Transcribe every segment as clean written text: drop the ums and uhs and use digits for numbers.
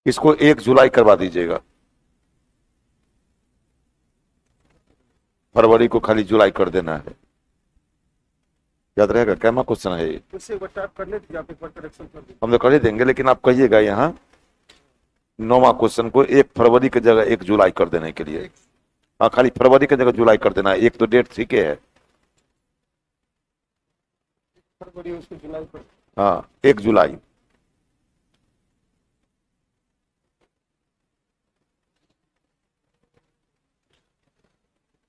इसको 1 जुलाई करवा दीजिएगा। फरवरी को खाली जुलाई कर देना है। याद रहेगा? कैमा क्वेश्चन है ये? उससे बट आप कर लेते आप एक बार करेक्शन कर दीजिए। हम तो कर ही देंगे, लेकिन आप कहिएगा यहाँ 9वां क्वेश्चन को 1 फरवरी की जगह 1 जुलाई कर देने के लिए। हाँ, खाली फरवरी की जगह जुलाई कर देना है, एक तो डेट ठीक है। फरवरी उसको जुलाई पर। हाँ, 1 जुलाई।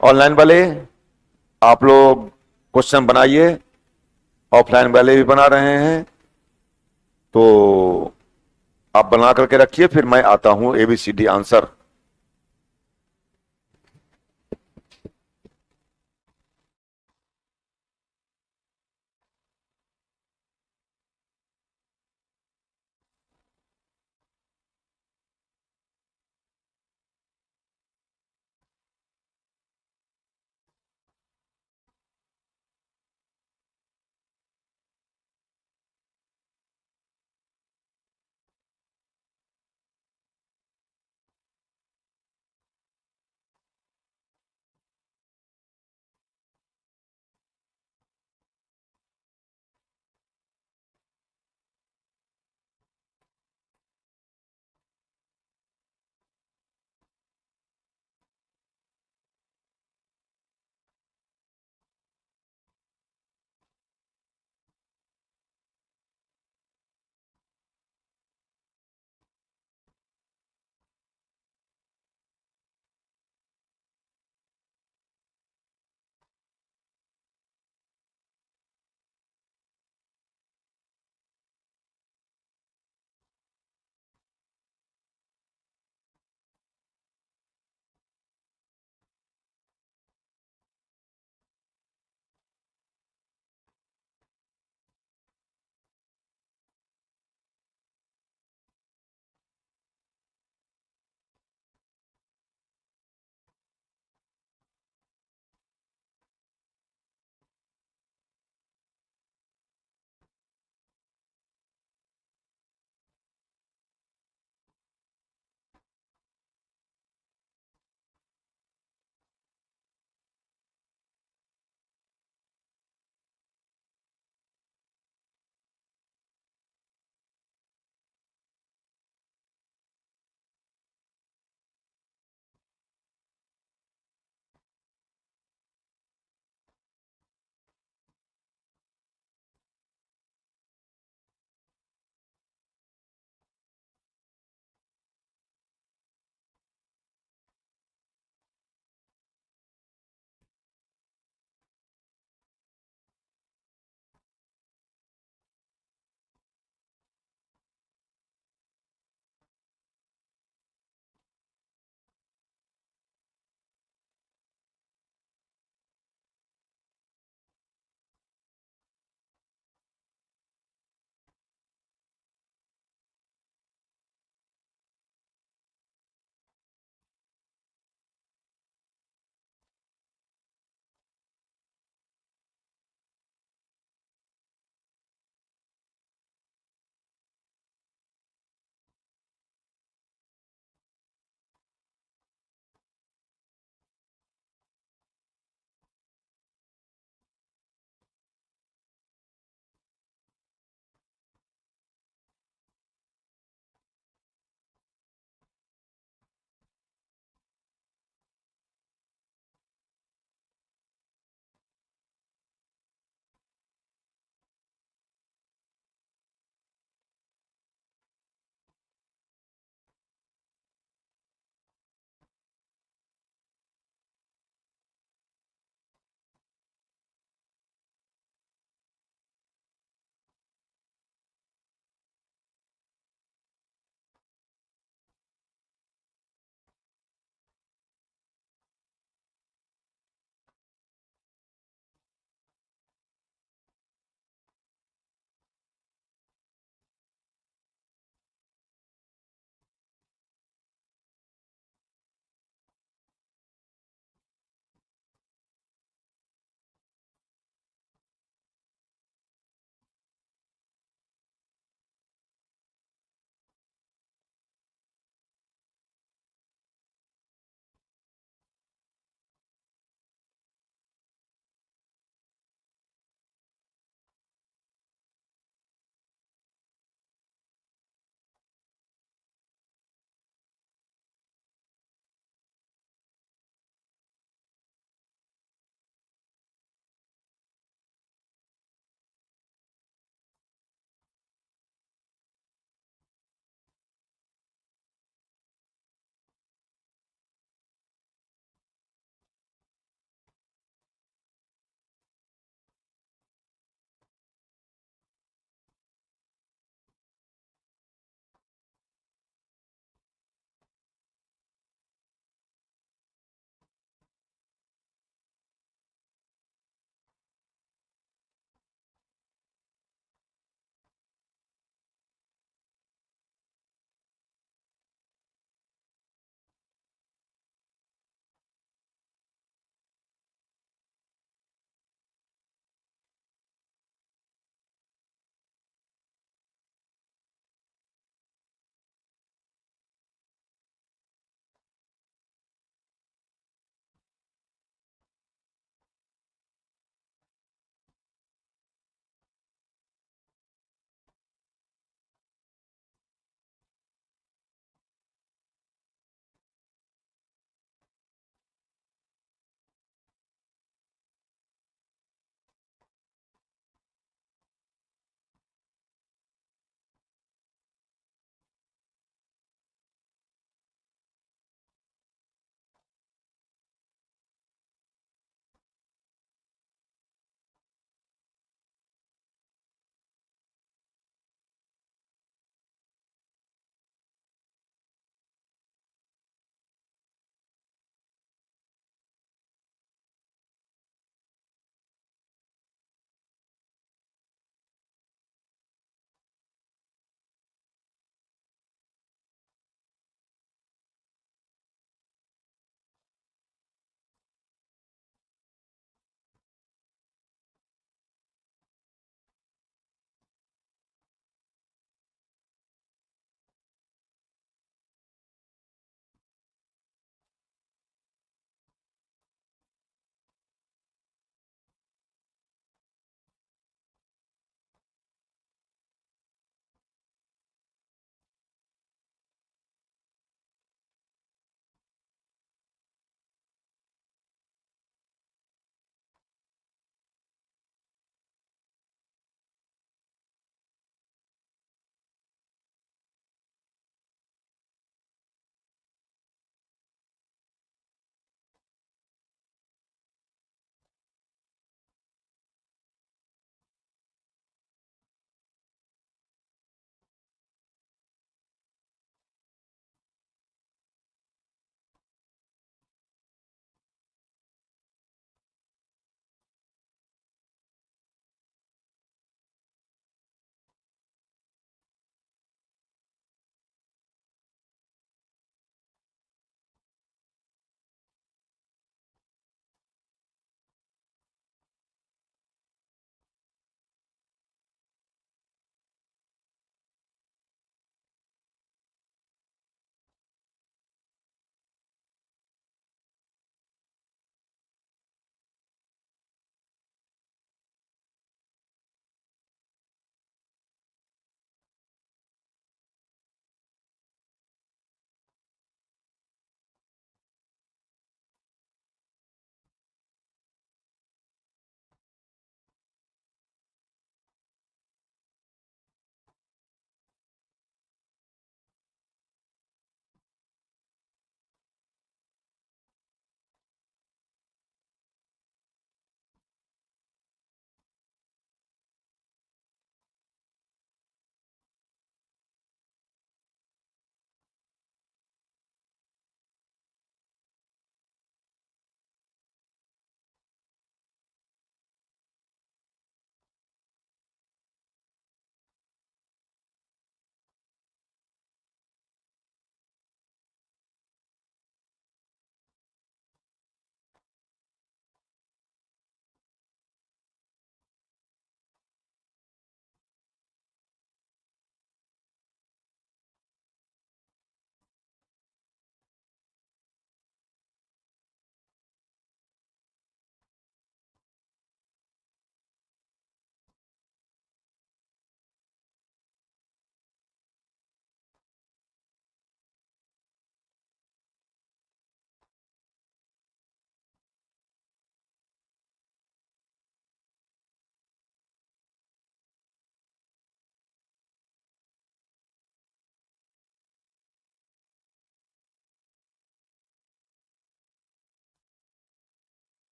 ऑनलाइन वाले आप लोग क्वेश्चन बनाइए, ऑफलाइन वाले भी बना रहे हैं, तो आप बना करके रखिए, फिर मैं आता हूं ABCD आंसर।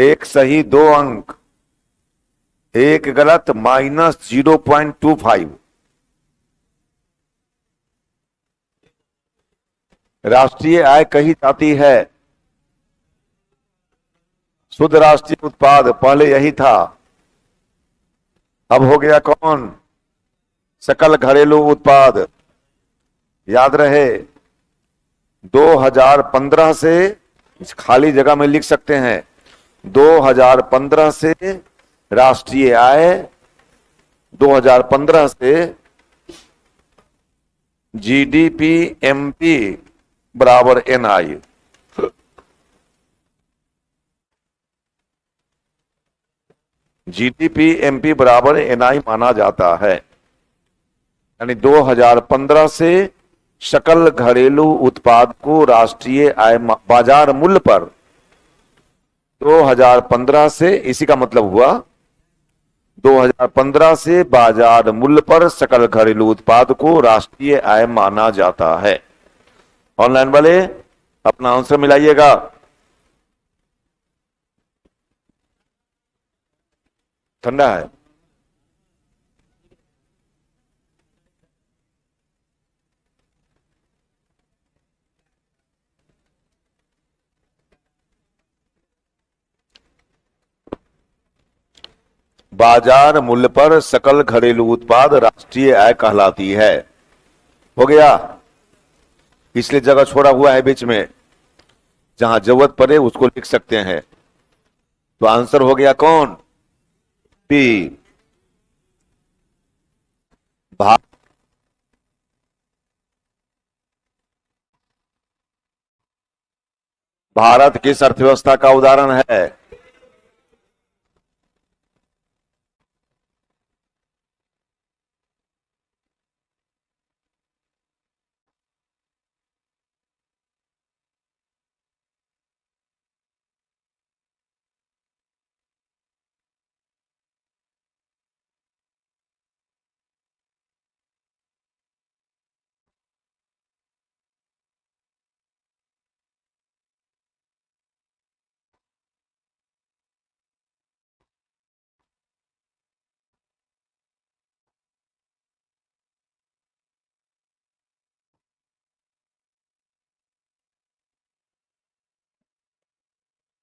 एक सही 2 अंक, एक गलत -0.25। राष्ट्रीय आय कही जाती है। शुद्ध राष्ट्रीय उत्पाद पहले यही था, अब हो गया कौन? सकल घरेलू उत्पाद। याद रहे 2015 से, इस खाली जगह में लिख सकते हैं 2015 से राष्ट्रीय आय, 2015 से जीडीपी एमपी बराबर एनआई। जीडीपी एमपी बराबर एनआई माना जाता है। यानी 2015 से सकल घरेलू उत्पाद को राष्ट्रीय आय बाजार मूल्य पर 2015 से, इसी का मतलब हुआ 2015 से बाजार मूल्य पर सकल घरेलू उत्पाद को राष्ट्रीय आय माना जाता है। ऑनलाइन वाले अपना आंसर मिलाइएगा। ठंडा है। बाजार मूल्य पर सकल घरेलू उत्पाद राष्ट्रीय आय कहलाती है। हो गया। इसलिए जगह छोड़ा हुआ है बीच में, जहां जरूरत पड़े उसको लिख सकते हैं। तो आंसर हो गया कौन? पी। भारत किस अर्थव्यवस्था का उदाहरण है?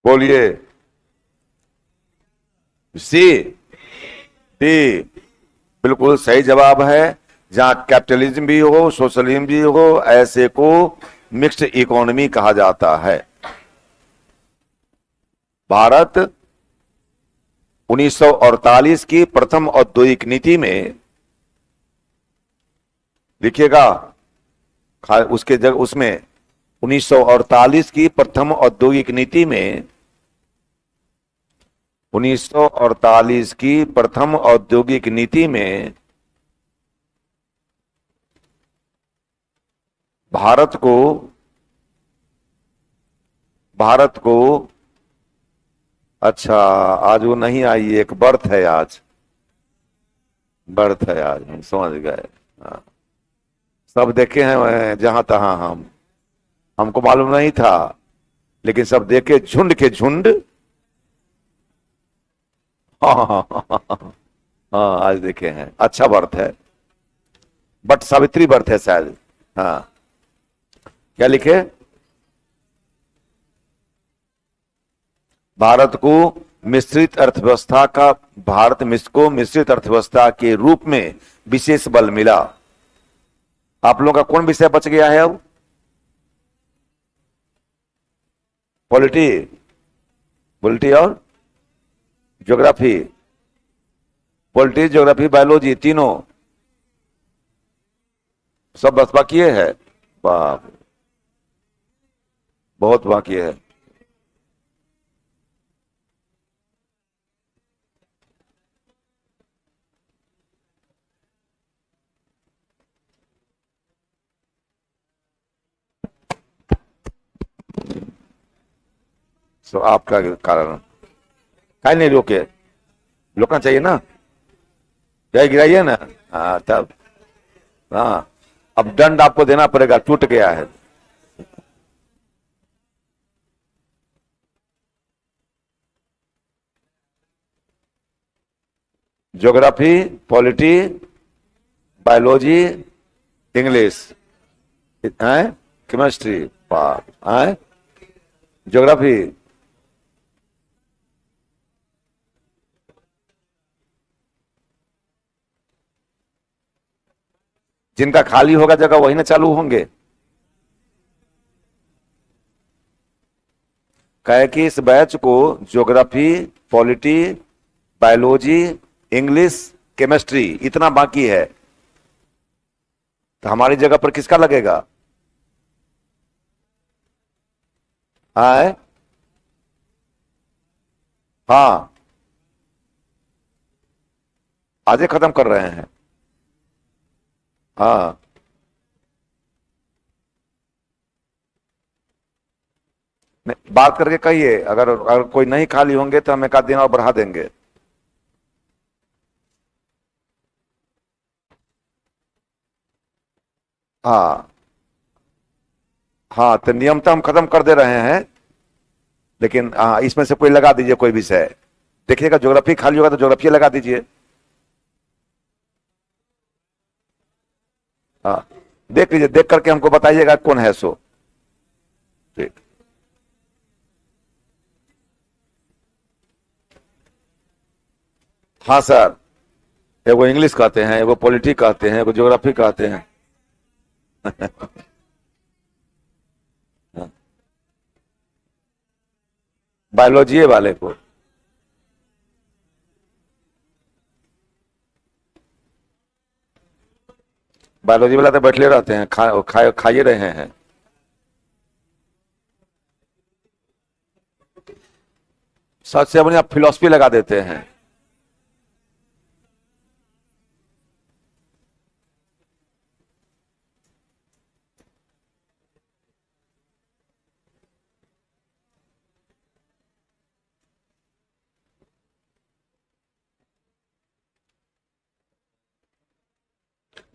बोलिए। सी, डी बिल्कुल सही जवाब है। जहां कैपिटलिज्म भी हो, सोशलिज्म भी हो, ऐसे को मिक्स्ड इकोनॉमी कहा जाता है। भारत 1948 की प्रथम औद्योगिक नीति में, लिखिएगा उसके जगह, उसमें 1948 की प्रथम औद्योगिक नीति में, 1948 की प्रथम औद्योगिक नीति में भारत को अच्छा, आज वो नहीं आई, एक बर्थ है आज, बर्थ है आज, हम समझ गए। हाँ, सब देखे हैं जहां तहां, हमको मालूम नहीं था, लेकिन सब देखे झुंड के झुंड। हाँ हाँ हाँ हाँ, हाँ आज देखे हैं। अच्छा बर्थ है, बट सावित्री बर्थ है शायद। हाँ, क्या लिखे? भारत को मिश्रित अर्थव्यवस्था का, भारत को मिश्रित अर्थव्यवस्था के रूप में विशेष बल मिला। आप लोगों का कौन विषय बच गया है अब? पॉलिटी, पॉलिटी और ज्योग्राफी, पॉलिटी, ज्योग्राफी, बायोलॉजी, तीनों सब बस बाकी है। बाप, बहुत बाकी है। सो आपका कारण काहे नहीं रोके? रोकना चाहिए ना, क्या गिराइए ना। हाँ तब, हाँ अब दंड आपको देना पड़ेगा, टूट गया है। ज्योग्राफी, पॉलिटी, बायोलॉजी, इंग्लिश, है, केमिस्ट्री, है, ज्योग्राफी। जिनका खाली होगा जगह वही ना चालू होंगे। कहे कि इस बैच को geography, polity, biology, English, chemistry इतना बाकी है, तो हमारी जगह पर किसका लगेगा? हाँ, हाँ, आज ही खत्म कर रहे हैं। हाँ, बात करके कहिए, अगर कोई नहीं खाली होंगे तो हम एक आध दिन और बढ़ा देंगे। हाँ, हाँ, तो नियम तो हम खत्म कर दे रहे हैं, लेकिन हाँ, इसमें से कोई लगा दीजिए कोई विषय। देखिएगा ज्योग्राफी खाली होगा तो ज्योग्राफी लगा दीजिए। हाँ, देख लीजिए, देख करके हमको बताइएगा कौन है सो। ठीक। हाँ सर, एगो इंग्लिश कहते हैं, एगो पॉलिटी कहते हैं, एगो ज्योग्राफी कहते हैं। बायोलॉजी वाले को। बायोलॉजी वाला तो बैठले रहते हैं, खाइए रहे हैं। सच से बढ़िया फिलोसफी लगा देते हैं।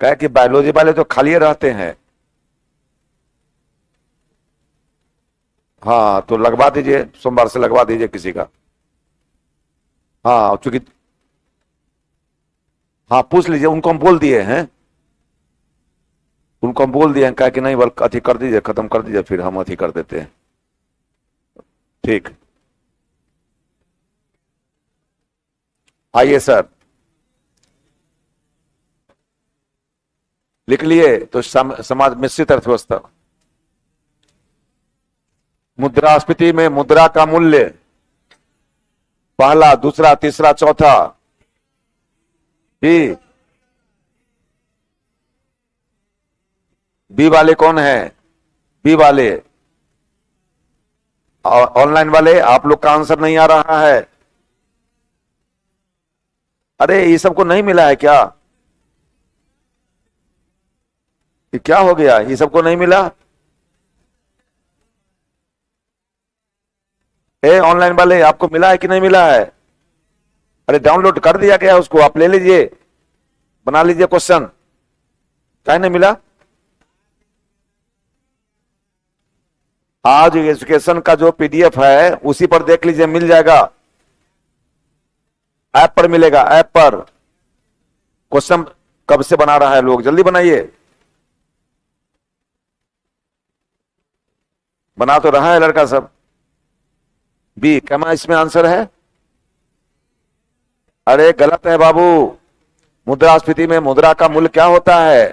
कहे कि बायोलॉजी वाले तो खाली रहते हैं। हाँ, तो लगवा दीजिए, सोमवार से लगवा दीजिए किसी का। हाँ, चूंकि हाँ, पूछ लीजिए, उनको हम बोल दिए हैं, उनको हम बोल दिए हैं, कहा कि नहीं बल्कि अथी कर दीजिए, खत्म कर दीजिए, फिर हम अथी कर देते हैं। ठीक, आइए सर, लिख लिए तो समाज मिश्रित अर्थव्यवस्था। मुद्रास्फीति में मुद्रा का मूल्य पहला, दूसरा, तीसरा, चौथा। बी, बी वाले कौन है? बी वाले, ऑनलाइन वाले, आप लोग का आंसर नहीं आ रहा है। अरे ये सबको नहीं मिला है क्या? ये क्या हो गया, ये सबको नहीं मिला? ए ऑनलाइन वाले, आपको मिला है कि नहीं मिला है? अरे डाउनलोड कर दिया गया उसको, आप ले लीजिए, बना लीजिए क्वेश्चन। क्या नहीं मिला? आज एजुकेशन का जो पीडीएफ है उसी पर देख लीजिए, मिल जाएगा, ऐप पर मिलेगा, ऐप पर। क्वेश्चन कब से बना रहा है लोग, जल्दी बनाइए। बना तो रहा है लड़का सब। बी क्या इसमें आंसर है? अरे गलत है बाबू। मुद्रास्फीति में मुद्रा का मूल्य क्या होता है?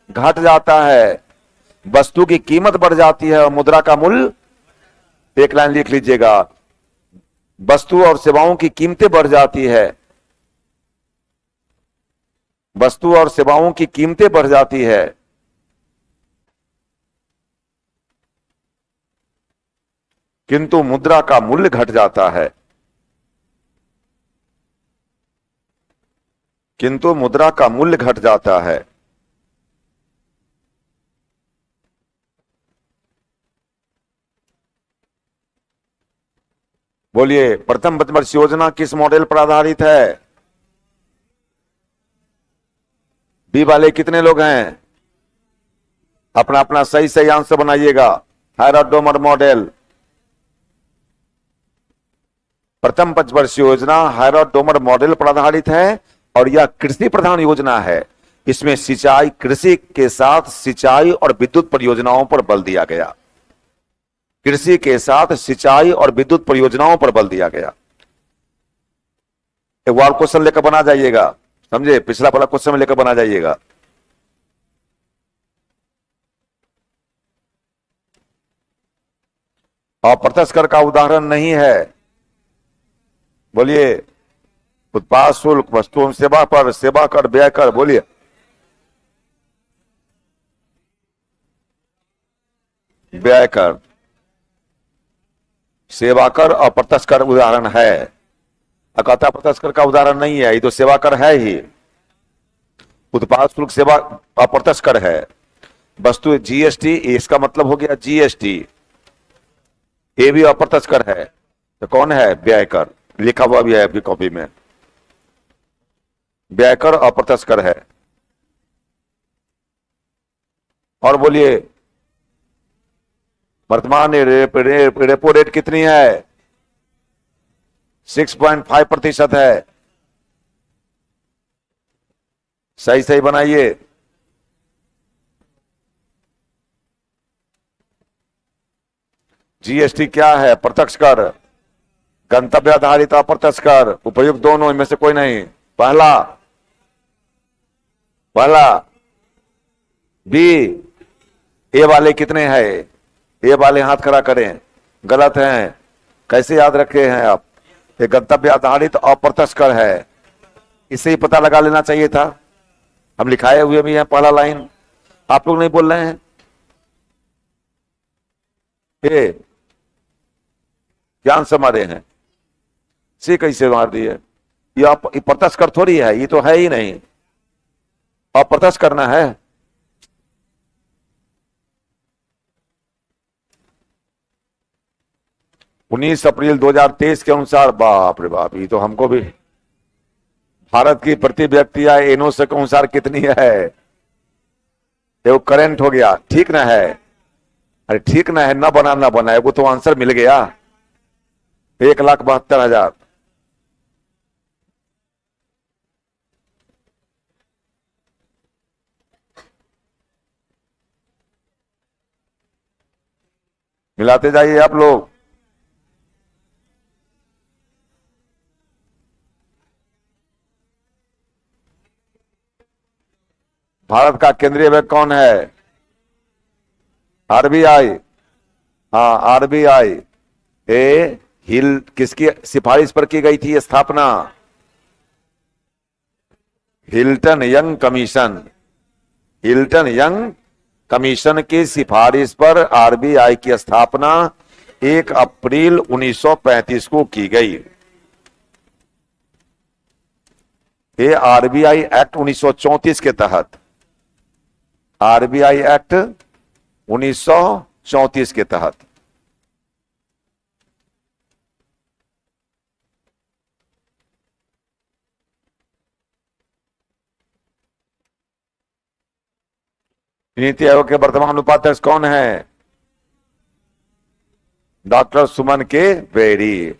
घट जाता है। वस्तु की कीमत बढ़ जाती है और मुद्रा का मूल्य, एक लाइन लिख लीजिएगा, वस्तु और सेवाओं की कीमतें बढ़ जाती है, वस्तु और सेवाओं की कीमतें बढ़ जाती है, किंतु मुद्रा का मूल्य घट जाता है। किंतु मुद्रा का मूल्य घट जाता है। बोलिए, प्रथम पंचवर्षीय योजना किस मॉडल पर आधारित है? बी वाले कितने लोग हैं? अपना अपना सही सही आंसर बनाइएगा। हायराडोमर मॉडल, प्रथम पंचवर्षीय योजना हायराडोमर मॉडल पर आधारित है। और यह कृषि प्रधान योजना है। इसमें सिंचाई, कृषि के साथ सिंचाई और विद्युत परियोजनाओं पर बल दिया गया। कृषि के साथ सिंचाई और विद्युत परियोजनाओं पर बल दिया गया। एक और क्वेश्चन लेकर बना जाइएगा, समझे, पिछला वाला क्वेश्चन में लेकर बना जाइएगा। अप्रत्यक्ष कर का उदाहरण नहीं है, बोलिए। उत्पाद शुल्क, वस्तु एवं सेवा पर सेवा कर, व्यय कर, बोलिए। व्यय कर, सेवा कर, अप्रत्यक्ष कर उदाहरण है। कहता अप्रत्यक्ष कर का उदाहरण नहीं है, ये तो सेवा कर है ही। उत्पाद शुल्क सेवा अप्रत्यक्ष कर है। वस्तु जीएसटी, इसका मतलब हो गया जीएसटी, ये भी अप्रत्यक्ष कर है। तो कौन है? व्यय कर, लिखा हुआ भी है आपकी कॉपी में। व्यय कर अप्रत्यक्ष कर है। और बोलिए, वर्तमान रेपो रेट कितनी है? 6.5% है। सही सही बनाइए। जीएसटी क्या है? प्रत्यक्ष कर। गंतव्य आधारित अप्रत्यक्ष कर, उपयुक्त दोनों, इनमें से कोई नहीं। पहला बी। ए वाले कितने हैं? ए वाले हाथ खड़ा करें, गलत हैं। कैसे याद रखे हैं आप? ये गंतव्य आधारित अप्रत्यक्ष कर है, इसे ही पता लगा लेना चाहिए था। हम लिखाए हुए भी हैं, पहला लाइन। आप लोग नहीं बोल रहे हैं। ये ज्ञान से मारे हैं, सी कैसे मार दिए? ये प्रत्यक्ष कर थोड़ी है, ये तो है ही नहीं। अप्रत्यक्ष करना है। उन्नीस अप्रैल 2023 के अनुसार, बाप रे बाप, ये तो हमको भी। भारत की प्रति व्यक्ति आय एनओसी के अनुसार कितनी है? ये करंट हो गया, ठीक ना है? अरे ठीक ना है, ना बना, वो तो आंसर मिल गया। 1,72,000। मिलाते जाइए आप लोग। भारत का केंद्रीय बैंक कौन है? आरबीआई। हाँ, आरबीआई। हिल किसकी सिफारिश पर की गई थी स्थापना? Hilton young commission. Hilton young commission की सिफारिश पर आरबीआई की स्थापना 1 अप्रैल 1935 को की गई। ये आरबीआई एक्ट 1934 के तहत, आरबीआई एक्ट 1934 के तहत। नीति आयोग के वर्तमान उपाध्यक्ष कौन है? डॉक्टर सुमन के बेरी।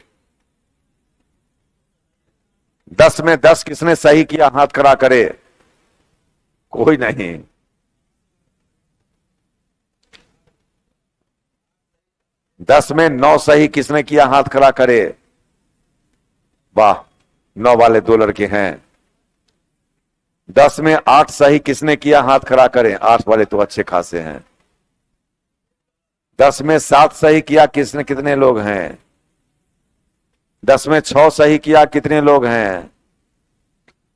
10 में 10 किसने सही किया? हाथ खड़ा करे। कोई नहीं। 10 में 9 सही किसने किया? हाथ खड़ा करे। वाह, 9 वाले 2 लड़के हैं। 10 में 8 सही किसने किया? हाथ खड़ा करें। 8 वाले तो अच्छे खासे हैं। 10 में 7 सही किया किसने? कितने लोग हैं? 10 में 6 सही किया कितने लोग हैं?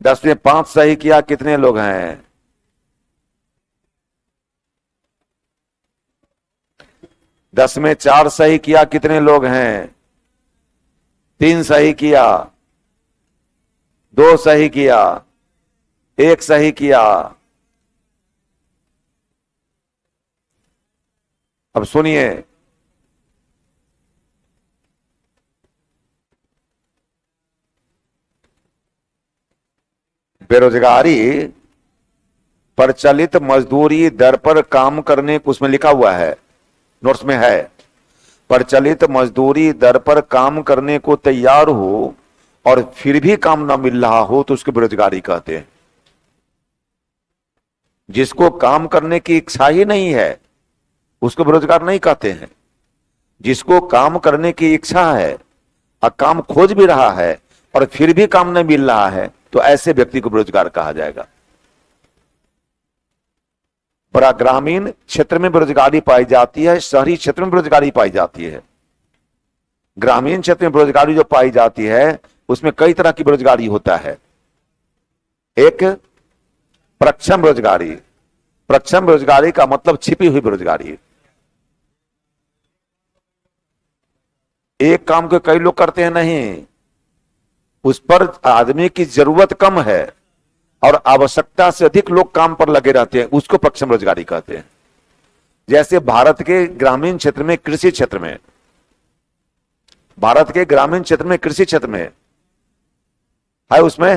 10 में 5 सही किया कितने लोग हैं? 10 में 4 सही किया कितने लोग हैं? 3 सही किया, 2 सही किया, 1 सही किया। अब सुनिए, बेरोजगारी प्रचलित मजदूरी दर पर काम करने को, उसमें लिखा हुआ है, नोट्स में है, प्रचलित मजदूरी दर पर काम करने को तैयार हो और फिर भी काम ना मिल रहा हो तो उसको बेरोजगारी कहते हैं। जिसको काम करने की इच्छा ही नहीं है उसको बेरोजगार नहीं कहते हैं। जिसको काम करने की इच्छा है और काम खोज भी रहा है और फिर भी काम नहीं मिल रहा है तो ऐसे व्यक्ति को बेरोजगार कहा जाएगा। बड़ा ग्रामीण क्षेत्र में बेरोजगारी पाई जाती है, शहरी क्षेत्र में बेरोजगारी पाई जाती है। ग्रामीण क्षेत्र में बेरोजगारी जो पाई जाती है उसमें कई तरह की बेरोजगारी होता है। एक प्रक्षम बेरोजगारी। प्रक्षम बेरोजगारी का मतलब छिपी हुई बेरोजगारी। एक काम को कई लोग करते हैं नहीं, उस पर आदमी की जरूरत कम है और आवश्यकता से अधिक लोग काम पर लगे रहते हैं, उसको प्रक्षम रोजगारी कहते हैं। जैसे भारत के ग्रामीण क्षेत्र में कृषि क्षेत्र में, भारत के ग्रामीण क्षेत्र में कृषि क्षेत्र में है, उसमें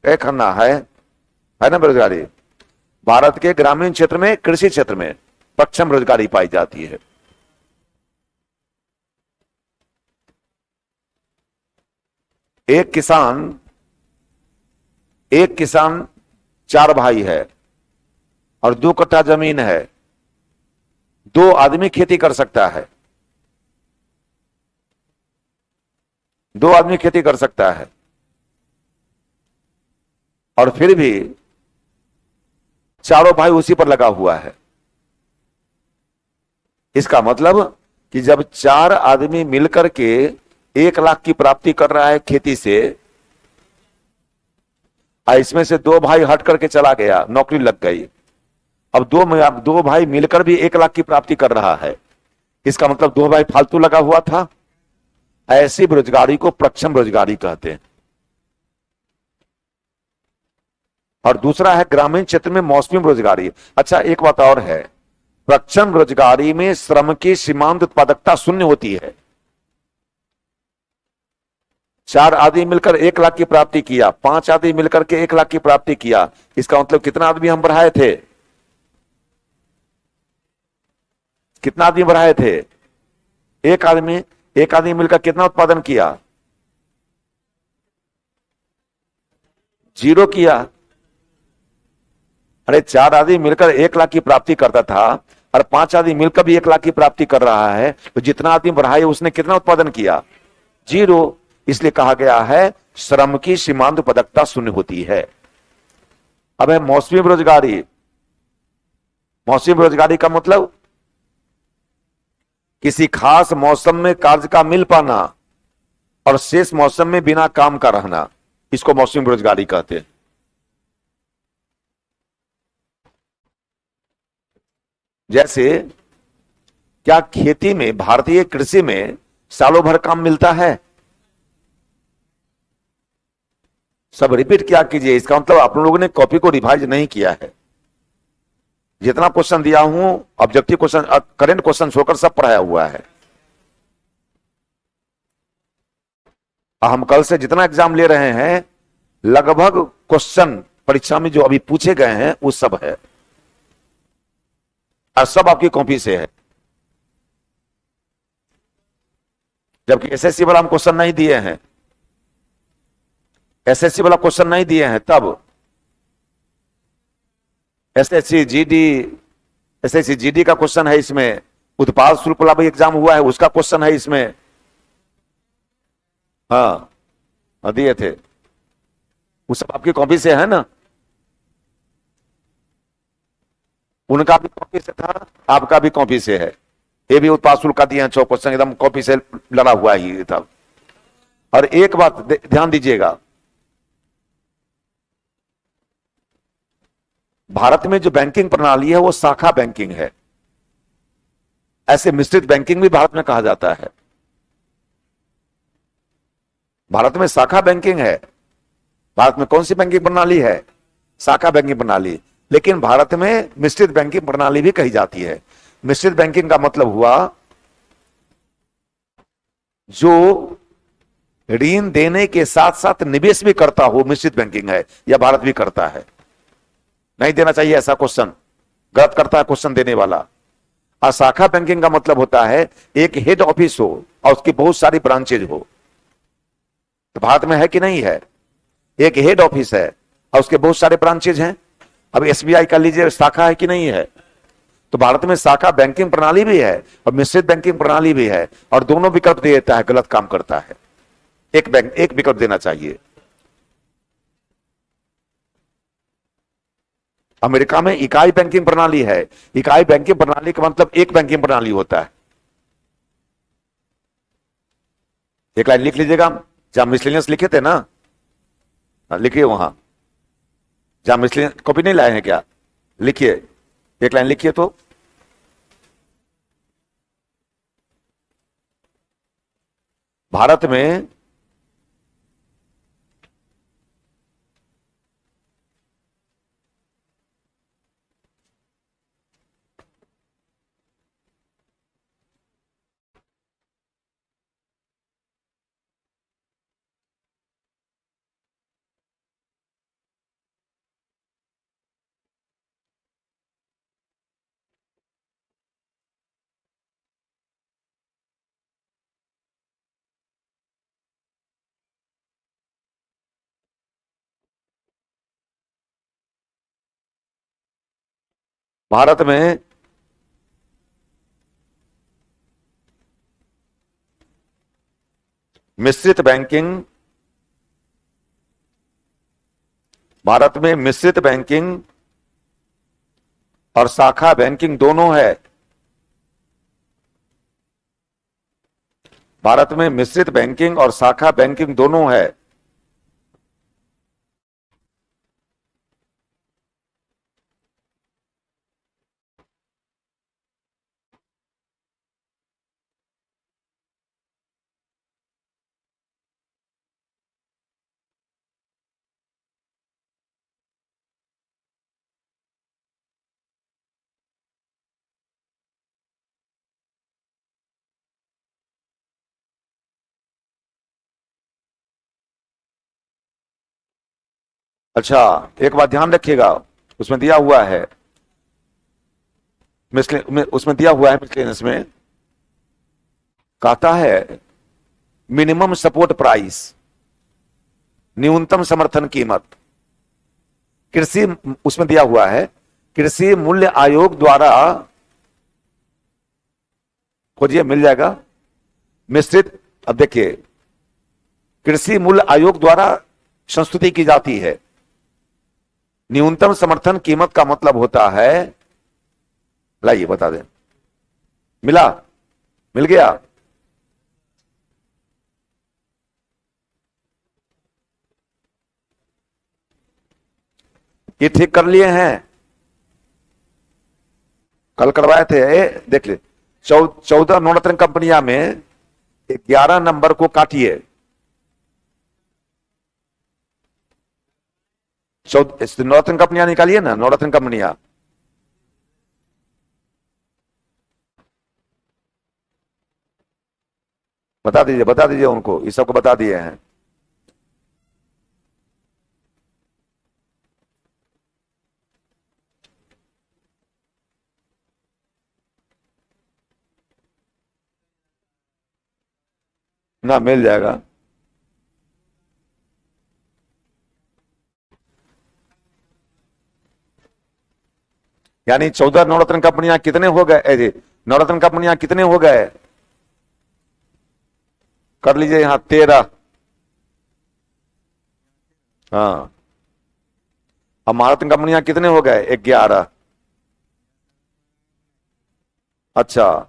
एक खन्ना है ना बेरोजगारी। भारत के ग्रामीण क्षेत्र में कृषि क्षेत्र में प्रक्षम रोजगारी पाई जाती है। एक किसान 4 भाई है और 2 कट्ठा जमीन है। 2 आदमी खेती कर सकता है, 2 आदमी खेती कर सकता है और फिर भी चारों भाई उसी पर लगा हुआ है। इसका मतलब कि जब 4 आदमी मिलकर के 1 लाख की प्राप्ति कर रहा है खेती से, इसमें से 2 भाई हट करके चला गया, नौकरी लग गई, अब 2 भाई मिलकर भी 1 लाख की प्राप्ति कर रहा है। इसका मतलब 2 भाई फालतू लगा हुआ था। ऐसी बेरोजगारी को प्रक्षम बेरोजगारी कहते हैं। और दूसरा है ग्रामीण क्षेत्र में मौसमी बेरोजगारी। अच्छा, एक बात और है, प्रक्षम बेरोजगारी में श्रम की सीमांत उत्पादकता शून्य होती है। 4 आदमी मिलकर 1 लाख की प्राप्ति किया, 5 आदमी मिलकर के 1 लाख की प्राप्ति किया, इसका मतलब कितना आदमी हम बढ़ाए थे? कितना आदमी बढ़ाए थे? एक आदमी मिलकर कितना उत्पादन किया? 0 किया। अरे 4 आदमी मिलकर 1 लाख की प्राप्ति करता था और 5 आदमी मिलकर भी 1 लाख की प्राप्ति कर रहा है, तो जितना आदमी बढ़ाए उसने कितना उत्पादन किया? 0। इसलिए कहा गया है श्रम की सीमांत उत्पादकता शून्य होती है। अब है मौसमी बेरोजगारी। मौसमी बेरोजगारी का मतलब किसी खास मौसम में कार्य का मिल पाना और शेष मौसम में बिना काम का रहना, इसको मौसमी बेरोजगारी कहते हैं। जैसे क्या खेती में, भारतीय कृषि में सालों भर काम मिलता है? सब रिपीट क्या कीजिए, इसका मतलब आप लोगों ने कॉपी को रिवाइज नहीं किया है। जितना क्वेश्चन दिया हूं ऑब्जेक्टिव क्वेश्चन, करेंट क्वेश्चन छोड़कर सब पढ़ाया हुआ है। हम कल से जितना एग्जाम ले रहे हैं लगभग क्वेश्चन परीक्षा में जो अभी पूछे गए हैं वो सब है और सब आपकी कॉपी से है। जबकि एसएससी वाला हम क्वेश्चन नहीं दिए हैं, एसएससी वाला क्वेश्चन नहीं दिए हैं, तब एसएससी जीडी का क्वेश्चन है इसमें, उत्पाद शुल्क वाला भी एग्जाम हुआ है उसका क्वेश्चन है इसमें। हाँ दिए थे, वो सब आपकी कॉपी से है ना। उनका भी कॉपी से था, आपका भी कॉपी से है। ये भी उत्पाद शुल्क का दिए हैं 6 क्वेश्चन, एकदम कॉपी से लड़ा हुआ ही था। और एक बात ध्यान दीजिएगा, भारत में जो बैंकिंग प्रणाली है वो शाखा बैंकिंग है। ऐसे मिश्रित बैंकिंग भी भारत में कहा जाता है। भारत में शाखा बैंकिंग है। भारत में कौन सी बैंकिंग प्रणाली है? शाखा बैंकिंग प्रणाली। लेकिन भारत में मिश्रित बैंकिंग प्रणाली भी कही जाती है। मिश्रित बैंकिंग का मतलब हुआ जो ऋण देने के साथ साथ निवेश भी करता हो, मिश्रित बैंकिंग है। यह भारत भी करता है। नहीं देना चाहिए ऐसा क्वेश्चन, गलत करता है क्वेश्चन देने वाला। और शाखा बैंकिंग का मतलब होता है एक हेड ऑफिस हो और उसकी बहुत सारी ब्रांचेज हो। तो भारत में है कि नहीं है? एक हेड ऑफिस है और उसके बहुत सारे ब्रांचेज हैं। अब एसबीआई का लीजिए, शाखा है कि नहीं है? तो भारत में शाखा बैंकिंग प्रणाली भी है और मिश्रित बैंकिंग प्रणाली भी है, और दोनों विकल्प दे देता है, गलत काम करता है। एक विकल्प देना चाहिए। अमेरिका में इकाई बैंकिंग प्रणाली है। इकाई बैंकिंग प्रणाली का मतलब एक बैंकिंग प्रणाली होता है। एक लाइन लिख लीजिएगा, जहां मिसलेनियस लिखे थे ना, लिखिए वहां, जहां मिसलेनियस कॉपी नहीं लाए हैं क्या? लिखिए, एक लाइन लिखिए तो। भारत में भारत में मिश्रित बैंकिंग, भारत में मिश्रित बैंकिंग और शाखा बैंकिंग दोनों है। भारत में मिश्रित बैंकिंग और शाखा बैंकिंग दोनों है। अच्छा, एक बात ध्यान रखिएगा, उसमें दिया हुआ है, उसमें दिया हुआ है मिसलेनियस में, कहता है मिनिमम सपोर्ट प्राइस, न्यूनतम समर्थन कीमत। कृषि, उसमें दिया हुआ है कृषि मूल्य आयोग द्वारा, खोजिए मिल जाएगा, मिश्रित। अब देखिए, कृषि मूल्य आयोग द्वारा संस्तुति की जाती है। न्यूनतम समर्थन कीमत का मतलब होता है, लाइए बता दें, मिला, मिल गया। ये ठीक कर लिए हैं, कल करवाए थे, देख ले। 14 नवरत्न कंपनियां में 11 नंबर को काटिए। 14 नवरत्न कंपनियां निकालिए ना, नवरत्न कंपनियां। बता दीजिए उनको, इस सबको बता दिए हैं। ना मिल जाएगा। यानी 14 नवरत्न कंपनियां कितने हो गए? नवरत्न कंपनियां कितने हो गए? कर लीजिए यहां 13। हाँ, अब महारत्न कंपनियां कितने हो गए? 11। अच्छा,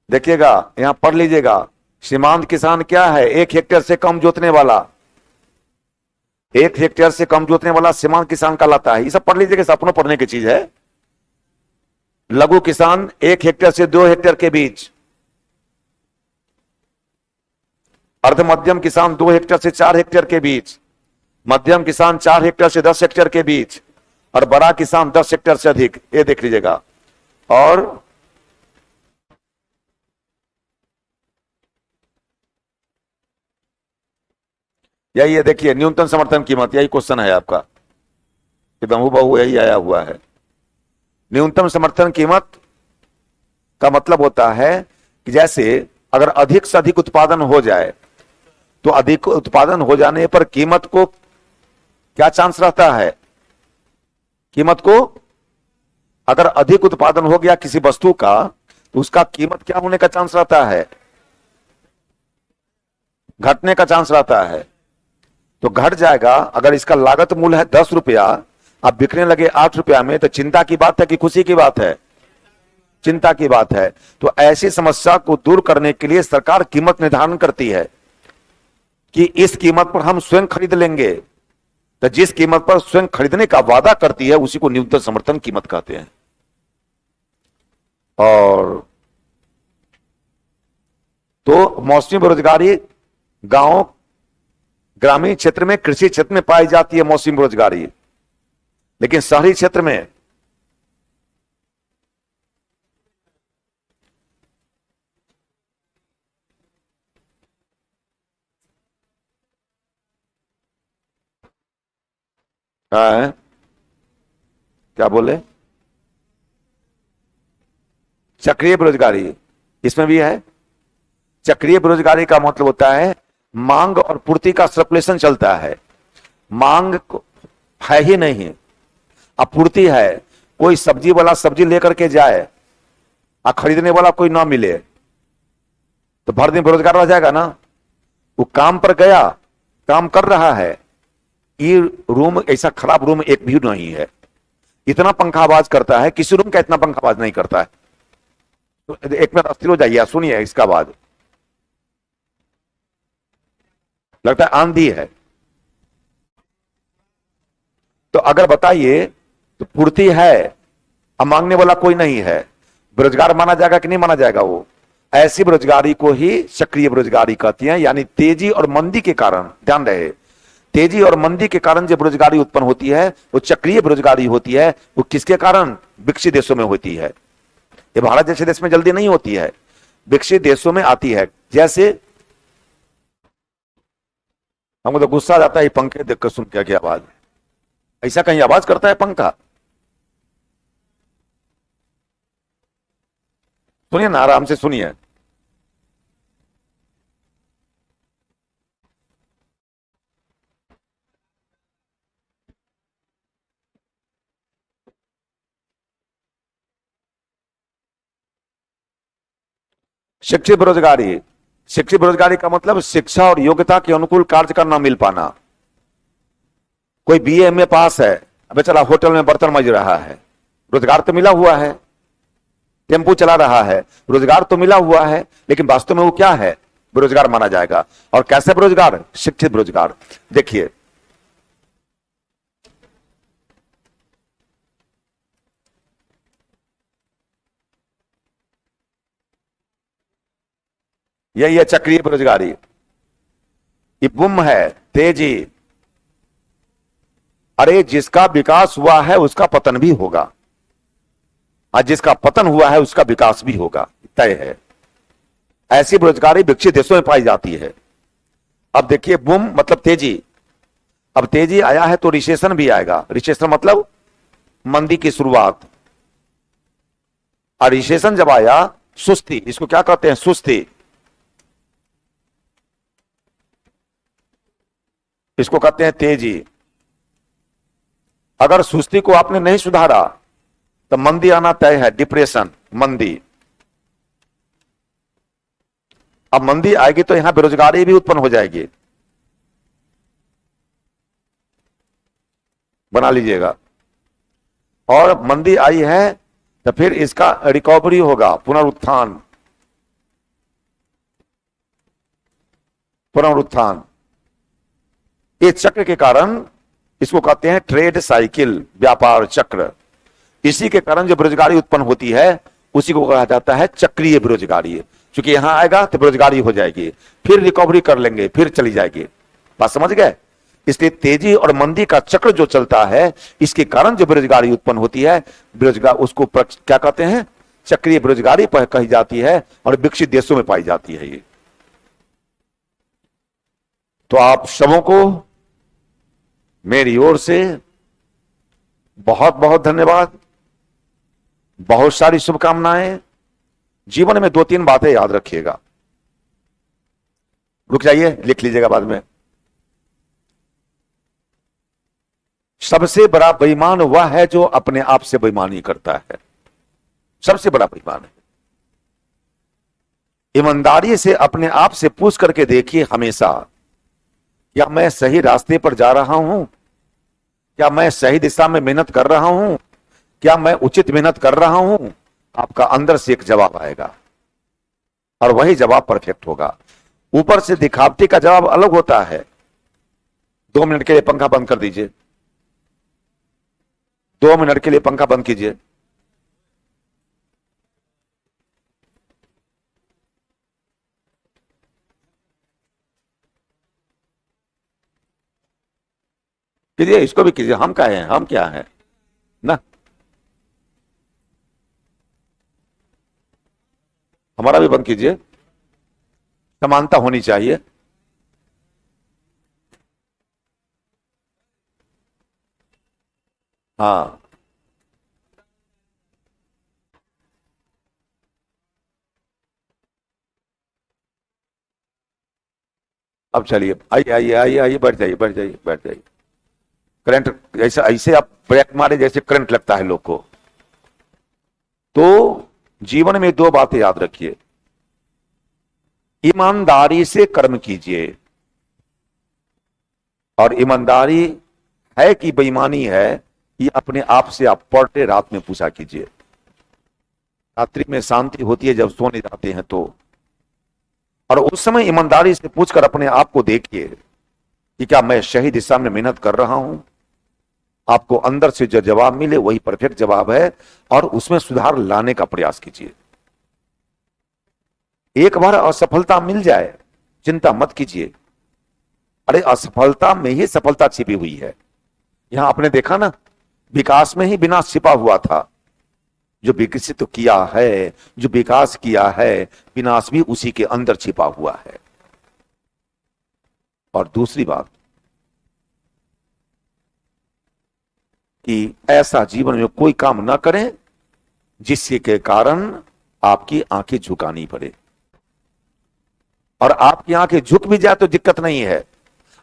देखिएगा, यहां पढ़ लीजिएगा। सीमांत किसान क्या है? 1 हेक्टेयर से कम जोतने वाला। 1 हेक्टेयर से कम जोतने वाला सीमांत किसान कहलाता है। ये सब पढ़ लीजिएगा, सपनों पढ़ने की चीज है। लघु किसान 1 हेक्टेयर से 2 हेक्टेयर के बीच। अर्ध मध्यम किसान 2 हेक्टेयर से 4 हेक्टेयर के बीच। मध्यम किसान 4 हेक्टेयर से 10 हेक्टेयर के बीच। और बड़ा किसान 10 हेक्टेयर से अधिक। ये देख लीजिएगा। और यही है, देखिए, न्यूनतम समर्थन कीमत, यही क्वेश्चन है आपका, एकदम हूबहू यही आया हुआ है। न्यूनतम समर्थन कीमत का मतलब होता है कि जैसे अगर अधिक से अधिक उत्पादन हो जाए तो अधिक उत्पादन हो जाने पर कीमत को क्या चांस रहता है? कीमत को, अगर अधिक उत्पादन हो गया किसी वस्तु का तो उसका कीमत क्या होने का चांस रहता है? घटने का चांस रहता है। तो घट जाएगा। अगर इसका लागत मूल्य है 10 रुपया, अब बिकने लगे 8 रुपया में, तो चिंता की बात है कि खुशी की बात है? चिंता की बात है। तो ऐसी समस्या को दूर करने के लिए सरकार कीमत निर्धारण करती है कि इस कीमत पर हम स्वयं खरीद लेंगे। तो जिस कीमत पर स्वयं खरीदने का वादा करती है उसी को न्यूनतम समर्थन कीमत कहते हैं। और तो मौसमी बेरोजगारी गांव, ग्रामीण क्षेत्र में, कृषि क्षेत्र में पाई जाती है मौसमी बेरोजगारी, लेकिन शहरी क्षेत्र में है, क्या बोले? चक्रीय बेरोजगारी इसमें भी है। चक्रीय बेरोजगारी का मतलब होता है मांग और पूर्ति का सर्कुलेशन चलता है। मांग है ही नहीं, आपूर्ति है। कोई सब्जी वाला सब्जी लेकर के जाए और खरीदने वाला कोई ना मिले तो भर दिन बेरोजगार रह जाएगा ना। वो काम पर गया, काम कर रहा है। ये रूम, ऐसा खराब रूम एक भी नहीं है। इतना पंखा आवाज करता है, किसी रूम का इतना पंखा आवाज नहीं करता है। तो एक मिनट अस्थिर हो जाइए, सुनिए इसका बाद। लगता है आंधी है। तो अगर बताइए, तो पूर्ति है, अब मांगने वाला कोई नहीं है, बेरोजगार माना जाएगा कि नहीं माना जाएगा? वो ऐसी बेरोजगारी को ही सक्रिय बेरोजगारी कहती है। यानी तेजी और मंदी के कारण, ध्यान रहे, तेजी और मंदी के कारण जो बेरोजगारी उत्पन्न होती है वो चक्रीय बेरोजगारी होती है। वो किसके कारण? विकसित देशों में होती है। ये भारत जैसे देश में जल्दी नहीं होती है, विकसित देशों में आती है। जैसे हमको तो गुस्सा आ जाता है पंखे देखकर, सुन क्या आवाज, ऐसा कहीं आवाज करता है पंखा? सुनिए ना, आराम से सुनिए। शिक्षित बेरोजगारी, शिक्षित बेरोजगारी का मतलब शिक्षा और योग्यता के अनुकूल कार्य का न मिल पाना। कोई बीए एमए पास है, अब चला होटल में बर्तन मज रहा है, रोजगार तो मिला हुआ है। टेम्पू चला रहा है, रोजगार तो मिला हुआ है, लेकिन वास्तव में वो क्या है? बेरोजगार माना जाएगा। और कैसे बेरोजगार? शिक्षित बेरोजगार। देखिए, यही है चक्रीय बेरोजगारी। ये बुम है, तेजी। अरे जिसका विकास हुआ है उसका पतन भी होगा, और जिसका पतन हुआ है उसका विकास भी होगा, तय है। ऐसी बेरोजगारी विकसित देशों में पाई जाती है। अब देखिए, बूम मतलब तेजी। अब तेजी आया है तो रिसेशन भी आएगा। रिसेशन मतलब मंदी की शुरुआत। और रिसेशन जब आया, सुस्ती, इसको क्या कहते हैं? सुस्ती। इसको कहते हैं तेजी। अगर सुस्ती को आपने नहीं सुधारा तो मंदी आना तय है, डिप्रेशन, मंदी। अब मंदी आएगी तो यहां बेरोजगारी भी उत्पन्न हो जाएगी, बना लीजिएगा। और मंदी आई है तो फिर इसका रिकवरी होगा, पुनरुत्थान, पुनरुत्थान। इस चक्र के कारण इसको कहते हैं ट्रेड साइकिल, व्यापार चक्र। इसी के कारण जो बेरोजगारी उत्पन्न होती है उसी को कहा जाता है चक्रीय बेरोजगारी। क्योंकि यहां आएगा तो बेरोजगारी हो जाएगी, फिर रिकवरी कर लेंगे, फिर चली जाएगी। बात समझ गए? इसलिए तेजी और मंदी का चक्र जो चलता है, इसके कारण जो बेरोजगारी उत्पन्न होती है, बेरोजगार, उसको क्या कहते हैं? चक्रीय बेरोजगारी कही जाती है, और विकसित देशों में पाई जाती है ये। तो आप सबों को मेरी ओर से बहुत बहुत धन्यवाद, बहुत सारी शुभकामनाएं। जीवन में 2-3 बातें याद रखिएगा। रुक जाइए, लिख लीजिएगा बाद में। सबसे बड़ा बेईमान वह है जो अपने आप से बेईमानी करता है, सबसे बड़ा बेईमान है। ईमानदारी से अपने आप से पूछ करके देखिए हमेशा, क्या मैं सही रास्ते पर जा रहा हूं? क्या मैं सही दिशा में मेहनत कर रहा हूं? क्या मैं उचित मेहनत कर रहा हूं? आपका अंदर से एक जवाब आएगा और वही जवाब परफेक्ट होगा। ऊपर से दिखावटी का जवाब अलग होता है। 2 मिनट के लिए पंखा बंद कर दीजिए, 2 मिनट के लिए पंखा बंद कीजिए। कीजिए, इसको भी कीजिए। हम क्या हैं, हम क्या हैं ना, हमारा भी बंद कीजिए। समानता होनी चाहिए। हाँ, अब चलिए, आइए आइए आइए आइए, बैठ जाइए बैठ जाइए बैठ जाइए। करंट ऐसा, ऐसे आप ब्रेक मारे जैसे करंट लगता है लोग को। तो जीवन में 2 बातें याद रखिए, ईमानदारी से कर्म कीजिए, और ईमानदारी है कि बेईमानी है, ये अपने आप से आप पलटे रात में पूछा कीजिए। रात्रि में शांति होती है जब सोने जाते हैं तो, और उस समय ईमानदारी से पूछकर अपने आप को देखिए कि क्या मैं सही दिशा में मेहनत कर रहा हूं। आपको अंदर से जो जवाब मिले वही परफेक्ट जवाब है, और उसमें सुधार लाने का प्रयास कीजिए। एक बार असफलता मिल जाए, चिंता मत कीजिए। अरे असफलता में ही सफलता छिपी हुई है। यहां आपने देखा ना, विकास में ही विनाश छिपा हुआ था। जो विकसित किया है, जो विकास किया है, विनाश भी उसी के अंदर छिपा हुआ है। और दूसरी बात कि ऐसा जीवन में कोई काम ना करें जिसके के कारण आपकी आंखें झुकानी पड़े। और आपकी आंखें झुक भी जाए तो दिक्कत नहीं है,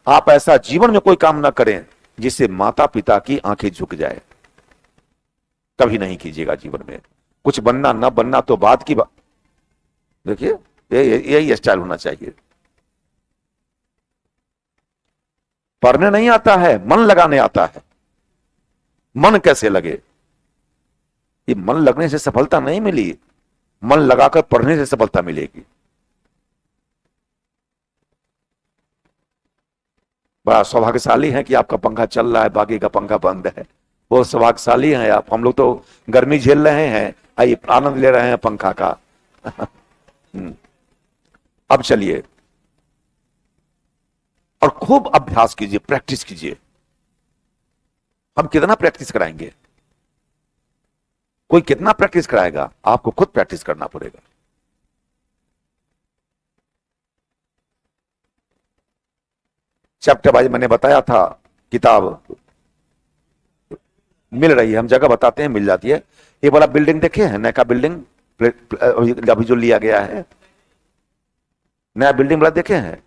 आप ऐसा जीवन में कोई काम ना करें जिससे माता पिता की आंखें झुक जाए। कभी नहीं कीजिएगा जीवन में। कुछ बनना ना बनना तो बात की बात। देखिए, यही स्टाइल होना चाहिए। पढ़ने नहीं आता है, मन लगाने आता है। मन कैसे लगे? ये मन लगने से सफलता नहीं मिली, मन लगाकर पढ़ने से सफलता मिलेगी। बड़ा सौभाग्यशाली है कि आपका पंखा चल रहा है, बाकी का पंखा बंद है। बहुत सौभाग्यशाली हैं आप। हम लोग तो गर्मी झेल रहे हैं, आइए आनंद ले रहे हैं पंखा का। अब चलिए, और खूब अभ्यास कीजिए, प्रैक्टिस कीजिए। हम कितना प्रैक्टिस कराएंगे? कोई कितना प्रैक्टिस कराएगा? आपको खुद प्रैक्टिस करना पड़ेगा। चैप्टर वाइज मैंने बताया था, किताब मिल रही है, हम जगह बताते हैं, मिल जाती है। ये वाला बिल्डिंग देखे हैं, नया बिल्डिंग अभी जो लिया गया है, नया बिल्डिंग वाला देखे हैं?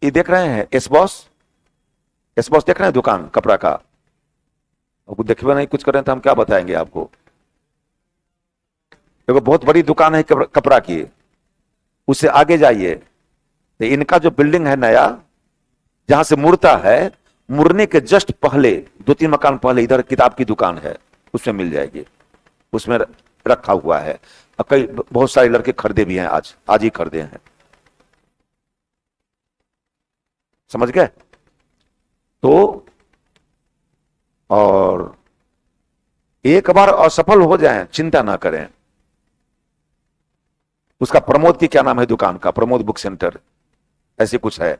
ये देख रहे हैं एस बॉस, एस बॉस देख रहे हैं, दुकान कपड़ा का। कुछ देखे नहीं, कुछ कर रहे हैं तो हम क्या बताएंगे आपको। देखो, बहुत बड़ी दुकान है कपड़ा की। उससे आगे जाइए तो इनका जो बिल्डिंग है नया, जहां से मुड़ता है, मुड़ने के जस्ट पहले 2-3 मकान पहले इधर किताब की दुकान है, उसमें मिल जाएगी। उसमें रखा हुआ है, और कई बहुत सारे लड़के खरीदे भी हैं, आज ही खरीदे हैं। समझ गए? तो और एक बार असफल हो जाएं, चिंता ना करें। उसका प्रमोद की क्या नाम है दुकान का, प्रमोद बुक सेंटर ऐसे कुछ है।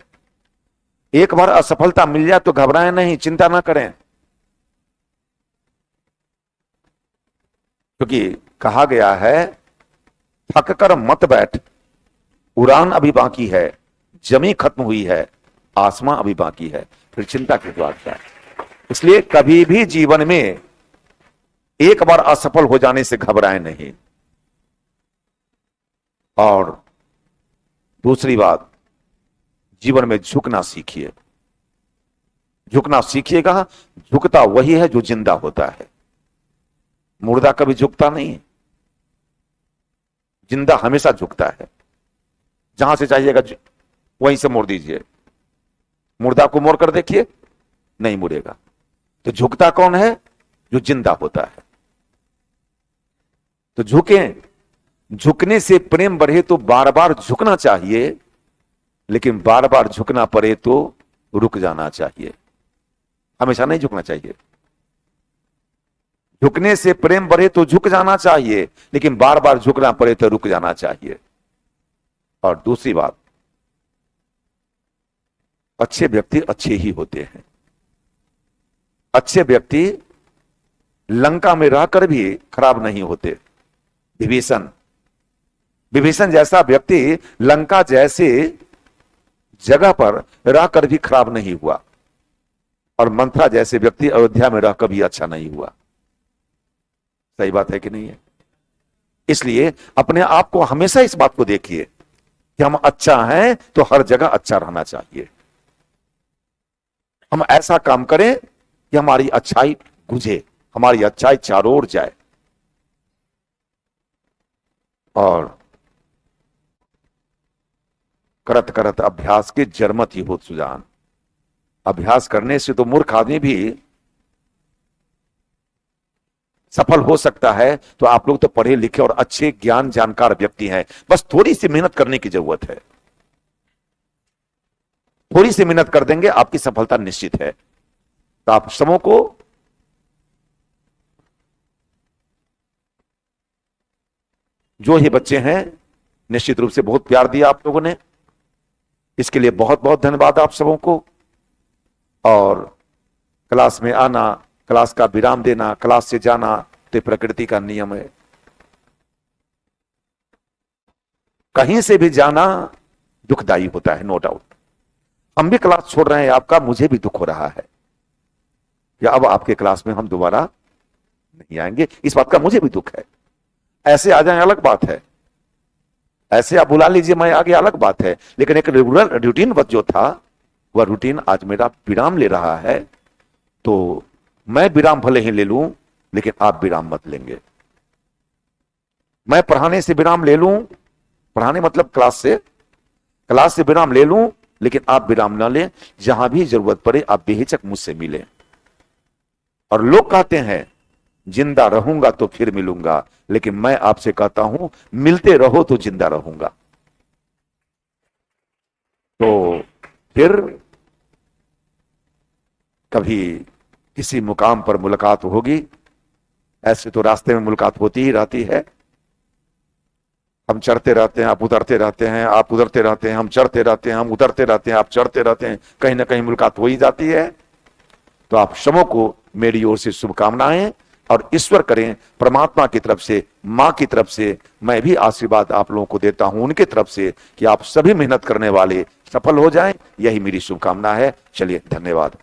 एक बार असफलता मिल जाए तो घबराएं नहीं, चिंता ना करें। क्योंकि कहा गया है, थक कर मत बैठ, उड़ान अभी बाकी है, जमी खत्म हुई है, आसमां अभी बाकी है, फिर चिंता की बात है। इसलिए कभी भी जीवन में एक बार असफल हो जाने से घबराएं नहीं। और दूसरी बात, जीवन में झुकना सीखिए। झुकना सीखिएगा। झुकता वही है जो जिंदा होता है, मुर्दा कभी झुकता नहीं है। जिंदा हमेशा झुकता है। जहां से चाहिएगा वहीं से मोड़ दीजिए। मुर्दा को मोड़ कर देखिए, नहीं मुड़ेगा। तो झुकता कौन है? जो जिंदा होता है। तो झुकें। झुकने से प्रेम बढ़े तो बार बार झुकना चाहिए, लेकिन बार बार झुकना पड़े तो रुक जाना चाहिए। हमेशा नहीं झुकना चाहिए। झुकने से प्रेम बढ़े तो झुक जाना चाहिए, लेकिन बार बार झुकना पड़े तो रुक जाना चाहिए। और दूसरी बात, अच्छे व्यक्ति अच्छे ही होते हैं। अच्छे व्यक्ति लंका में रहकर भी खराब नहीं होते। विभीषण जैसा व्यक्ति लंका जैसे जगह पर रहकर भी खराब नहीं हुआ, और मंथरा जैसे व्यक्ति अयोध्या में रहकर भी अच्छा नहीं हुआ। सही बात है कि नहीं है? इसलिए अपने आप को हमेशा इस बात को देखिए कि हम अच्छा हैं तो हर जगह अच्छा रहना चाहिए। हम ऐसा काम करें कि हमारी अच्छाई गुजे, हमारी अच्छाई चारों ओर जाए। और करत करत अभ्यास के जरमत ही होत सुजान। अभ्यास करने से तो मूर्ख आदमी भी सफल हो सकता है। तो आप लोग तो पढ़े लिखे और अच्छे ज्ञान जानकार व्यक्ति हैं, बस थोड़ी सी मेहनत करने की जरूरत है। थोड़ी सी मेहनत कर देंगे, आपकी सफलता निश्चित है। तो आप सबों को जो ये बच्चे हैं, निश्चित रूप से बहुत प्यार दिया आप लोगों ने, इसके लिए बहुत बहुत धन्यवाद आप सबों को। और क्लास में आना, क्लास का विराम देना, क्लास से जाना तो प्रकृति का नियम है। कहीं से भी जाना दुखदाई होता है, नो डाउट। हम भी क्लास छोड़ रहे हैं आपका, मुझे भी दुख हो रहा है कि अब आपके क्लास में हम दोबारा नहीं आएंगे। इस बात का मुझे भी दुख है। ऐसे आ जाए अलग बात है, ऐसे आप बुला लीजिए मैं आगे, अलग बात है। लेकिन एक रेगुलर रूटीन जो था, वह रूटीन आज मेरा विराम ले रहा है। तो मैं विराम भले ही ले लूं, लेकिन आप विराम मत लेंगे। मैं पढ़ाने से विराम ले लूं, पढ़ाने मतलब क्लास से विराम ले लूं, लेकिन आप विराम ना लें। जहां भी जरूरत पड़े आप बेहिचक मुझसे मिलें। और लोग कहते हैं जिंदा रहूंगा तो फिर मिलूंगा, लेकिन मैं आपसे कहता हूं मिलते रहो तो जिंदा रहूंगा। तो फिर कभी किसी मुकाम पर मुलाकात होगी। ऐसे तो रास्ते में मुलाकात होती ही रहती है। हम चढ़ते रहते हैं, आप उतरते रहते हैं, आप उतरते रहते हैं, हम चढ़ते रहते हैं, हम उतरते रहते हैं, आप चढ़ते रहते हैं। कहीं ना कहीं मुलाकात हो ही जाती है। तो आप सबों को मेरी ओर से शुभकामनाएं, और ईश्वर करें परमात्मा की तरफ से, मां की तरफ से मैं भी आशीर्वाद आप लोगों को देता हूं उनकी तरफ से कि आप सभी मेहनत करने वाले सफल हो जाएं। यही मेरी शुभकामना है। चलिए, धन्यवाद।